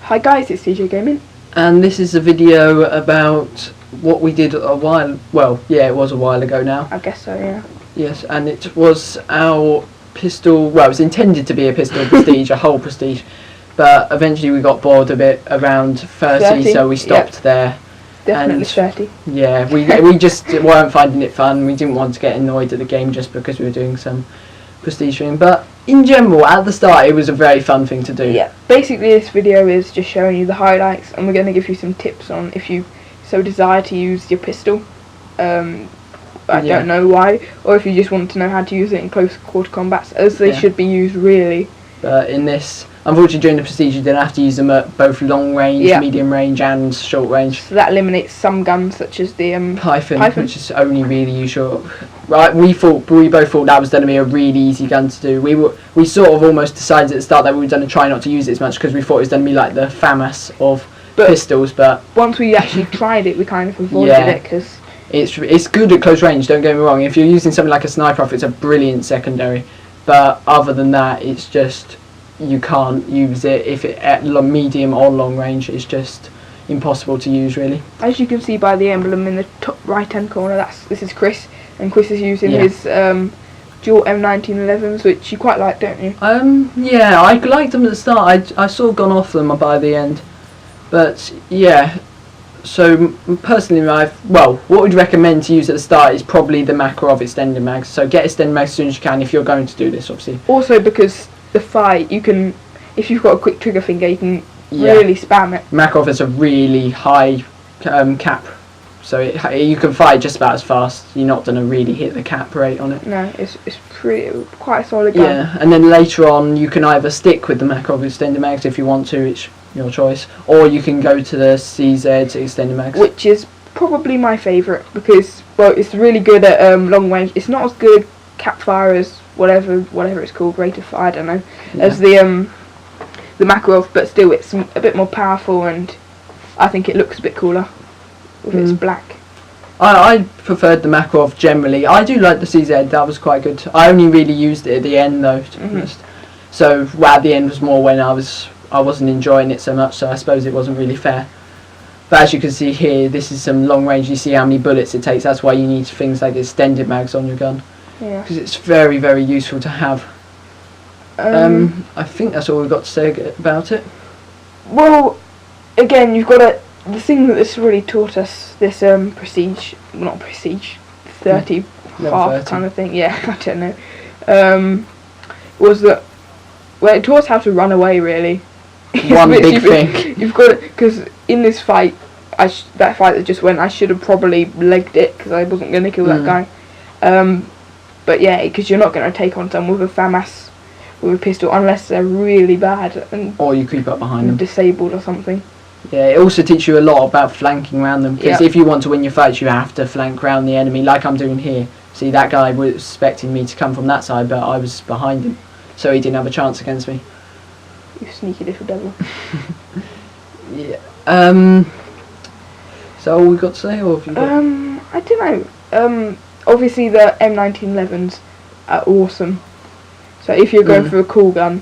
Hi guys, it's CJ Gaming. And this is a video about what we did a while, well, yeah, it was a while ago now. I guess so, yeah. Yes, and it was our pistol, well, it was intended to be a pistol prestige, a whole prestige, but eventually we got bored a bit around 30, so we stopped there. Definitely and 30. Yeah, we just weren't finding it fun. We didn't want to get annoyed at the game just because we were doing some prestige thing, but in general, at the start, it was a very fun thing to do. Yeah, basically this video is just showing you the highlights, and we're going to give you some tips on if you so desire to use your pistol. I don't know why, or if you just want to know how to use it in close quarter combats, as they should be used really. But in this, unfortunately during the prestige you didn't have to use them at both long range, medium range and short range. So that eliminates some guns such as the Python, which is only really used short. Right, we both thought that was going to be a really easy gun to do. We sort of almost decided at the start that we were going to try not to use it as much because we thought it was going to be like the FAMAS of pistols, but once we actually tried it we kind of avoided it because it's good at close range, don't get me wrong. If you're using something like a sniper rifle, it's a brilliant secondary, but other than that it's just you can't use it if it at medium or long range. It's just impossible to use really. As you can see by the emblem in the top right hand corner, this is Chris, and Chris is using his dual M1911s, which you quite like, don't you? Yeah, I liked them at the start. I sort of gone off them by the end, but yeah. So personally, what would you recommend to use at the start is probably the Makarov extended mags. So get extended mags as soon as you can if you're going to do this, obviously. Also because the fight, you can, if you've got a quick trigger finger, you can really spam it. Makarov has a really high cap, so you can fight just about as fast. You're not going to really hit the cap rate on it. No, it's quite a solid gun. Yeah, and then later on you can either stick with the Makarov extended mags if you want to, it's your choice, or you can go to the CZ extended mags, which is probably my favourite because it's really good at long range. It's not as good at cap fire as whatever it's called, rate of fire, I don't know, as the Makarov, but still it's a bit more powerful, and I think it looks a bit cooler with its black. I preferred the Makarov generally. I do like the CZ, that was quite good. I only really used it at the end though, to be honest. So at the end was more when I wasn't enjoying it so much, so I suppose it wasn't really fair. But as you can see here, this is some long range. You see how many bullets it takes. That's why you need things like extended mags on your gun. Yeah. Because it's very, very useful to have. I think that's all we've got to say about it. Well, again, you've got the thing that this really taught us, this prestige, not prestige, 30 half 30. Kind of thing. Yeah, I don't know. Was that it taught us how to run away really. One big thing. You've got it because in this fight, that fight that just went, I should have probably legged it because I wasn't going to kill that guy. But yeah, because you're not going to take on someone with a FAMAS with a pistol unless they're really bad or you creep up behind them, disabled or something. Yeah, it also teaches you a lot about flanking around them, because if you want to win your fights you have to flank around the enemy like I'm doing here. See, that guy was expecting me to come from that side, but I was behind him, so he didn't have a chance against me. You sneaky little devil. Yeah. So all we got to say, or have you got? I don't know. Obviously the M1911s are awesome. So if you're going for a cool gun,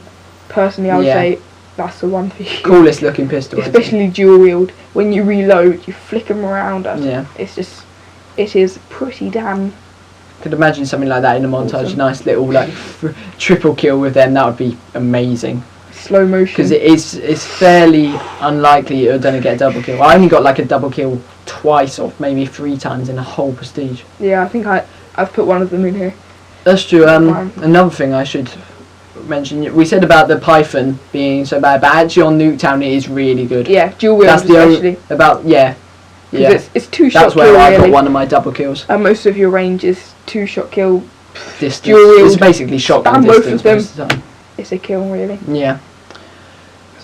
personally I would say that's the one for you. Coolest looking pistol. Especially dual wield. When you reload, you flick them around. It is pretty damn. Could imagine something like that in a montage. Awesome. Nice little triple kill with them. That would be amazing. Slow motion. Because it's fairly unlikely you're going to get a double kill. I only got a double kill twice or maybe 3 times in a whole prestige. Yeah, I think I've put one of them in here. That's true. Another thing I should mention, we said about the Python being so bad, but actually on Nuketown it is really good. Yeah, dual wield especially. It's 2 shot kill. That's where I got one of my double kills. And most of your range is 2 shot kill. Distance. Dual wield. It's basically shotgun distance most of the time. It's a kill really. Yeah.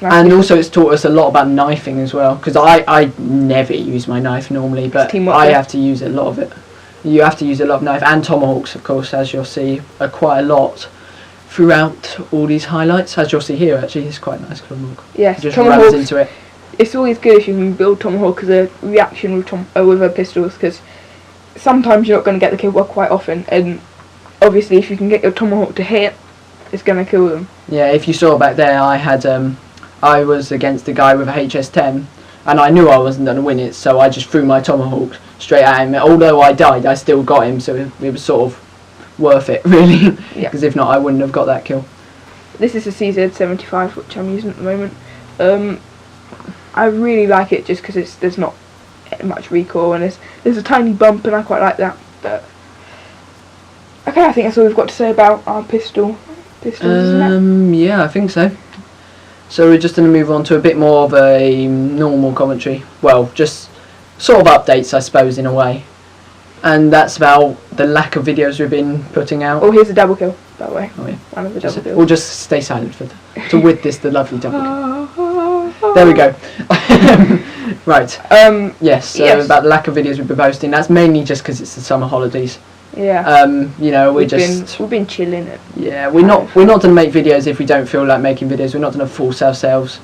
And also it's taught us a lot about knifing as well, because I never use my knife normally, but I have to use a lot of it. You have to use a lot of knife, and tomahawks of course, as you'll see, are quite a lot throughout all these highlights, as you'll see here actually. It's quite a nice tomahawk. Yes, just runs into it. It's always good if you can build tomahawk as a reaction with a pistols, because sometimes you're not going to get the kill quite often, and obviously if you can get your tomahawk to hit, it's gonna kill them. Yeah, if you saw back there, I was against a guy with a HS10, and I knew I wasn't going to win it, so I just threw my tomahawk straight at him. Although I died, I still got him, so it was sort of worth it, really. Because if not, I wouldn't have got that kill. This is a CZ75, which I'm using at the moment. I really like it just because there's not much recoil, and there's a tiny bump, and I quite like that. But okay, I think that's all we've got to say about our pistols, isn't it? Yeah, I think so. So we're just going to move on to a bit more of a normal commentary. Well, just sort of updates, I suppose, in a way. And that's about the lack of videos we've been putting out. Oh, here's a double kill, by the way. Oh, yeah. One of the double kills. We'll just stay silent to witness the lovely double kill. There we go. Right. Yes, so yes. about the lack of videos we've been posting, that's mainly just because it's the summer holidays. Yeah. You know, we've been chilling it. Yeah, we're not going to make videos if we don't feel like making videos. We're not going to force ourselves.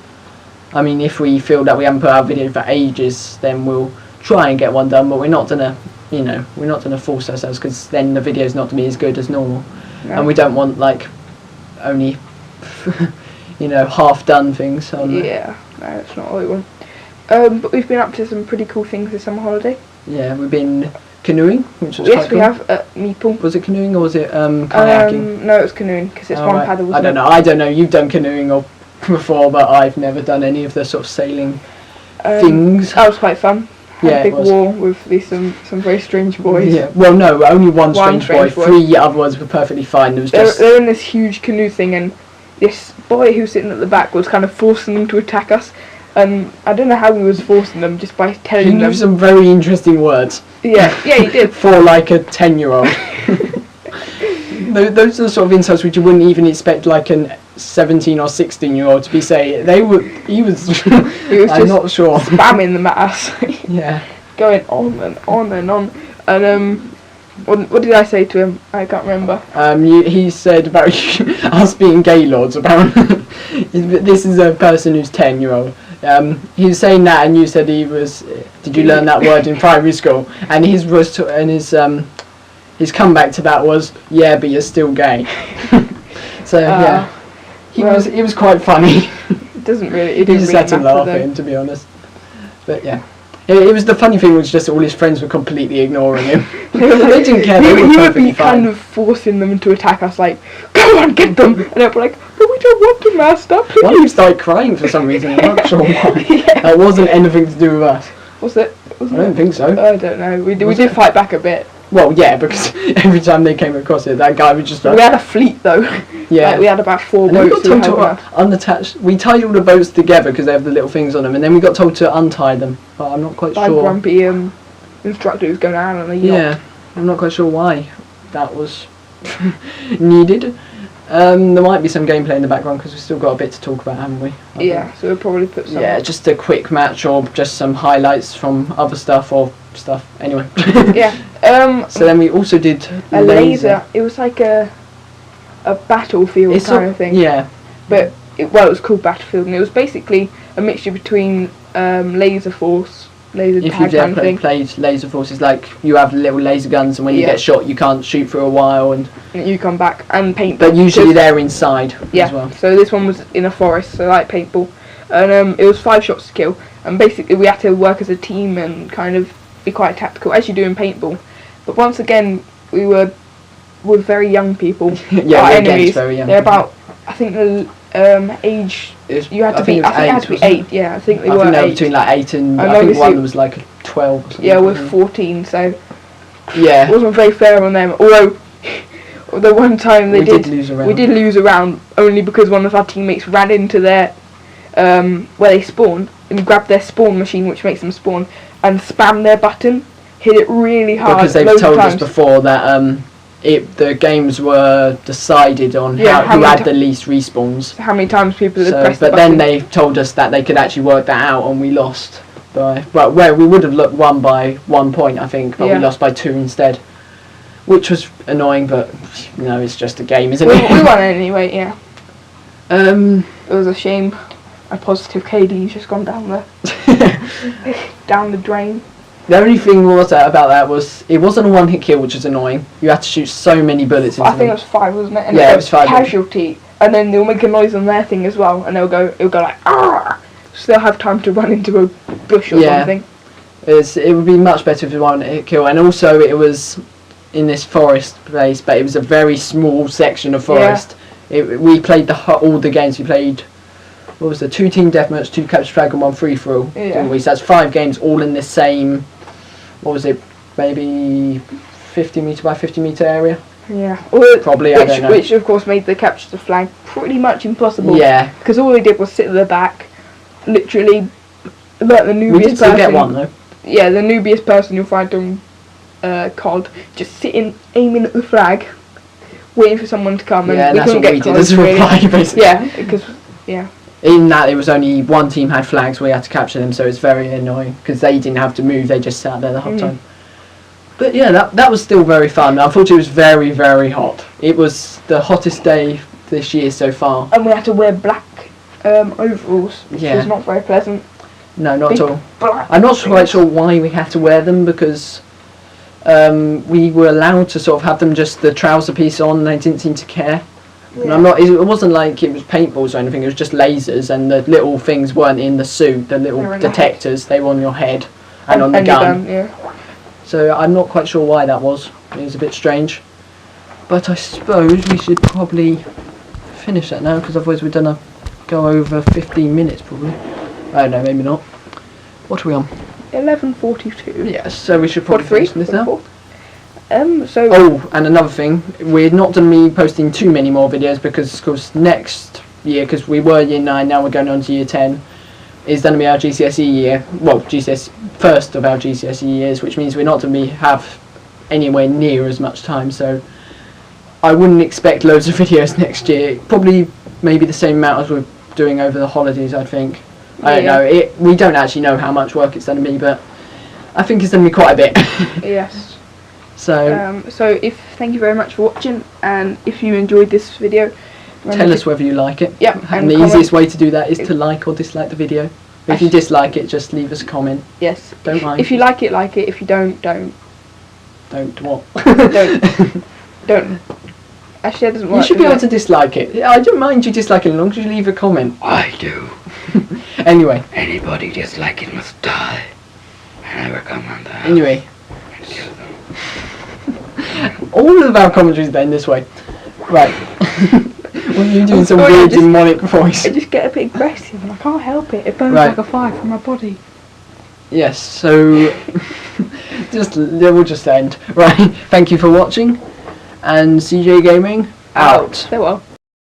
I mean, if we feel that we haven't put out a video for ages, then we'll try and get one done. But we're not going to, you know, we're not going to force ourselves, because then the video's not going to be as good as normal. No. And we don't want like only, you know, half done things. Yeah, no, that's not what we want. But we've been up to some pretty cool things this summer holiday. Yeah, we've been canoeing, which was yes, quite cool. We have at Meeple. Was it canoeing or was it kayaking? No, it was canoeing, because it's one paddle. I don't know. I don't know. You've done canoeing before, but I've never done any of the sort of sailing things. That was quite fun. Had Yeah, a big war with some very strange boys. Yeah. Well, no, only one strange boy. 3 other ones were perfectly fine. It was they're in this huge canoe thing, and this boy who was sitting at the back was kind of forcing them to attack us. And I don't know how he was forcing them, just by telling them. He knew some very interesting words. Yeah, he did. For like a 10-year-old. Those are the sort of insults which you wouldn't even expect like an 17 or 16-year-old to be saying. He was I'm not sure. Spamming them at us. Yeah. Going on and on and on. And what did I say to him? I can't remember. He said about us being gaylords, apparently. This is a person who's 10-year-old. He was saying that, and you said he was. Did you learn that word in primary school? And his comeback to that was, yeah, but you're still gay. So yeah, it was quite funny. It doesn't really. He just had to laugh at him, to be honest. But yeah. It was the funny thing was just all his friends were completely ignoring him. They didn't care. He would be kind of forcing them to attack us, like, go on, get them, and they'd be like, but we don't want to, master, please. One of them started crying for some reason. I'm not sure why. Yeah. That wasn't anything to do with us. Was it? I don't think so. I don't know. We did fight back a bit. Well, yeah, because every time they came across it, that guy was just like... We had a fleet, though. Yeah. Like, we had about 4 and boats. We got told to unattach... We tied all the boats together because they have the little things on them, and then we got told to untie them. But I'm not quite sure. By grumpy instructor who's going out on the yacht. Yeah, I'm not quite sure why that was needed. There might be some gameplay in the background because we've still got a bit to talk about, haven't we? Yeah, so we'll probably put some... Yeah, just a quick match or just some highlights from other stuff or stuff. Anyway. Yeah. So then we also did a laser. It was like a battlefield kind of thing. Yeah. But it was called Battlefield, and it was basically a mixture between Laser Force, laser if tag you've kind of thing. played Laser Force, it's like you have little laser guns, and when you get shot, you can't shoot for a while, and you come back and paintball. But usually they're inside as well. So this one was in a forest, so like paintball, and it was 5 shots to kill, and basically we had to work as a team and kind of be quite tactical as you do in paintball. But once again, we were with very young people. Yeah, our we're enemies. Very young. They're about, I think the age. You had to be. I think it had to be 8. Yeah, I think they were 8. They were between like 8 and I think one was like 12. Or something. Yeah, we're 14, so yeah, it wasn't very fair on them. Although the one time we did lose a round only because one of our teammates ran into their where they spawned and grabbed their spawn machine, which makes them spawn, and spammed their button, hit it really hard. Because they've told us before that the games were decided on who had the least respawns. How many times people had pressed the button. But then they told us that they could actually work that out, and we lost by where we would have won by 1 point, I think, but we lost by 2 instead, which was annoying. But you know, it's just a game, isn't it? We won anyway. Yeah. It was a shame. A positive KD's just gone down the drain. The only thing about that was it wasn't a 1-hit kill, which was annoying. You had to shoot so many bullets into I think it was 5, wasn't it? And yeah, it was 5. Casualty. and then they'll make a noise on their thing as well, and it'll go like ah. So they'll have time to run into a bush or something. It would be much better if it wasn't a hit kill, and also it was in this forest place, but it was a very small section of forest. We played all the games. We played, what was the 2 team deathmatch, 2 capture flag, and 1 free for all. Yeah. So that's 5 games all in the same. What was it? Maybe 50 meter by 50 meter area. Yeah. Probably. I don't know. Which of course made the capture the flag pretty much impossible. Yeah. Because all they did was sit at the back, literally, like the newbiest We did still person. get one though. Yeah, the newbiest person you'll find on COD, just sitting, aiming at the flag, waiting for someone to come, and we that's couldn't what get we did close, as a really. reply, basically. Yeah, because In that, it was only one team had flags, we had to capture them, so it's very annoying because they didn't have to move; they just sat there the whole time. But yeah, that was still very fun. Unfortunately, it was very, very hot. It was the hottest day this year so far. and we had to wear black overalls, which Yeah. was not very pleasant. No, not Big at all. Black I'm not things. quite sure why we had to wear them because we were allowed to sort of have them just the trouser piece on, and they didn't seem to care. And I'm not. It wasn't like it was paintballs or anything. It was just lasers, and the little things weren't in the suit. The little They were in the detectors, they were on your head and on the your gun. Yeah. So I'm not quite sure why that was. It was a bit strange. But I suppose we should probably finish that now, because otherwise we're gonna go over 15 minutes probably. I don't know, maybe not. What are we on? 11:42. Yes, so we should probably 43. finish this now. So. Oh, and another thing, we're not going to be posting too many more videos because, of course, next year, because we were year 9, now we're going on to year 10, is going to be our GCSE year. Well, first of our GCSE years, which means we're not going to have anywhere near as much time. So I wouldn't expect loads of videos next year. Probably maybe the same amount as we're doing over the holidays, I think. I don't know. We don't actually know how much work it's going to be, but I think it's going to be quite a bit. Yes. So Thank you very much for watching, and if you enjoyed this video, tell us whether you like it. Yep, And the easiest way to do that is to like or dislike the video. If you dislike it, just leave us a comment. Yes. Don't mind. If you like it, like it. If you don't, don't. Don't what? Don't. Actually, that doesn't work. You should be does able to dislike it. I don't mind you disliking it as long as you leave a comment. I do. Anyway. Anybody dislike it must die. And I will come on the house Anyway. and kill them. All of our commentaries then this way. Right. Well, you're doing some sorry, weird I just- demonic voice. I just get a bit aggressive and I can't help it. It burns Right. like a fire from my body. Yes, so we'll just end. Right. Thank you for watching, and CJ Gaming out. Farewell.